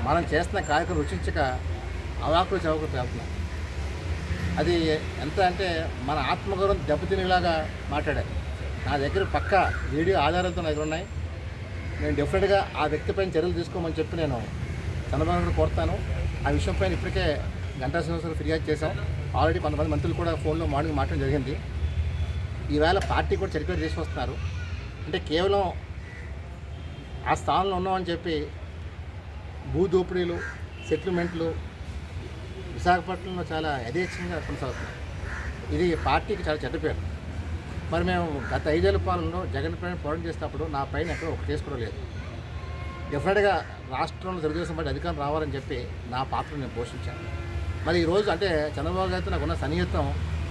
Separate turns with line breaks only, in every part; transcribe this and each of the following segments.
మనం చేస్తున్న కార్యక్రమం రుచించక అవాకులు చవకులు చేస్తున్నాం. అది ఎంత అంటే మన ఆత్మగౌరవం దెబ్బతినేలాగా మాట్లాడారు. నా దగ్గర పక్కా వీడియో ఆధారాలతో నా దగ్గర ఉన్నాయి. నేను డెఫినెట్గా ఆ వ్యక్తిపైన చర్యలు తీసుకోమని చెప్పి నేను చంద్రబాబు నాయుడు కోరుతాను. ఆ విషయంపైన ఇప్పటికే గంటా శ్రీనివాసరావు ఫిర్యాదు చేశాం. ఆల్రెడీ కొంతమంది మంత్రులు కూడా ఫోన్లో మార్నింగ్ మాట్లాడడం జరిగింది. ఈవేళ పార్టీ కూడా చెరిపేరు తీసుకొస్తున్నారు. అంటే కేవలం ఆ స్థానంలో ఉన్నామని చెప్పి భూ దోపిడీలు, సెటిల్మెంట్లు విశాఖపట్నంలో చాలా యథేచ్ఛంగా కొనసాగుతున్నాయి. ఇది పార్టీకి చాలా చెడ్డ పేరు. మరి మేము గత 5 ఏళ్ల పాలనలో జగన్ పైన పోరాటం చేసినప్పుడు నా పైన ఎక్కడో ఒక కేసు కూడా లేదు. డెఫినెట్గా రాష్ట్రంలో తెలుగుదేశం పార్టీ అధికారం రావాలని చెప్పి నా పాత్ర నేను పోషించాను. మరి ఈరోజు అంటే చంద్రబాబు గారితో నాకున్న సన్నిహితం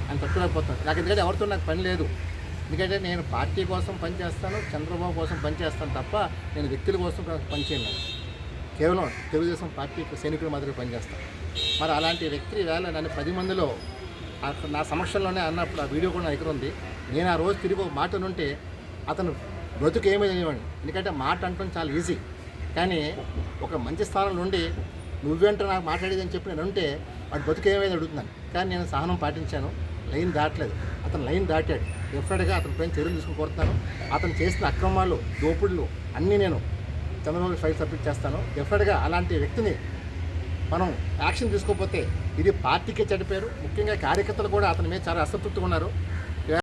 ఆయన తట్టుకోలేకపోతున్నాను. నాకు ఎందుకంటే ఎవరితో నాకు పని లేదు. ఎందుకంటే నేను పార్టీ కోసం పనిచేస్తాను, చంద్రబాబు కోసం పనిచేస్తాను తప్ప నేను వ్యక్తుల కోసం పనిచేయను. కేవలం తెలుగుదేశం పార్టీకి సైనికుల మాదిరిగా పనిచేస్తాను. మరి అలాంటి వ్యక్తి వేళ నన్ను 10 మందిలో నా సమక్షంలోనే అన్నప్పుడు ఆ వీడియో కూడా నా దగ్గర ఉంది. నేను ఆ రోజు తిరిగి ఒక మాట ఉంటే అతను బ్రతుకు ఏమైంది. ఎందుకంటే మాట అంటాం చాలా ఈజీ, కానీ ఒక మంచి స్థానం నుండి నువ్వేంటో నాకు మాట్లాడేదని చెప్పి నేను ఉంటే వాడు బతుకు ఏమైంది అడుగుతున్నాను. కానీ నేను సహనం పాటించాను. లైన్ దాటలేదు. అతను లైన్ దాటాడు. డెఫినెట్గా అతని పైన చర్యలు తీసుకుని కోరుతాను. అతను చేసిన అక్రమాలు, దోపిడులు అన్నీ నేను చంద్రబాబు ఫైల్ సబ్మిట్ చేస్తాను. డెఫినెట్గా అలాంటి వ్యక్తిని మనం యాక్షన్ తీసుకోకపోతే ఇది పార్టీకే చెడిపోయారు. ముఖ్యంగా కార్యకర్తలు కూడా అతని మీద చాలా అసంతృప్తిగా ఉన్నారు.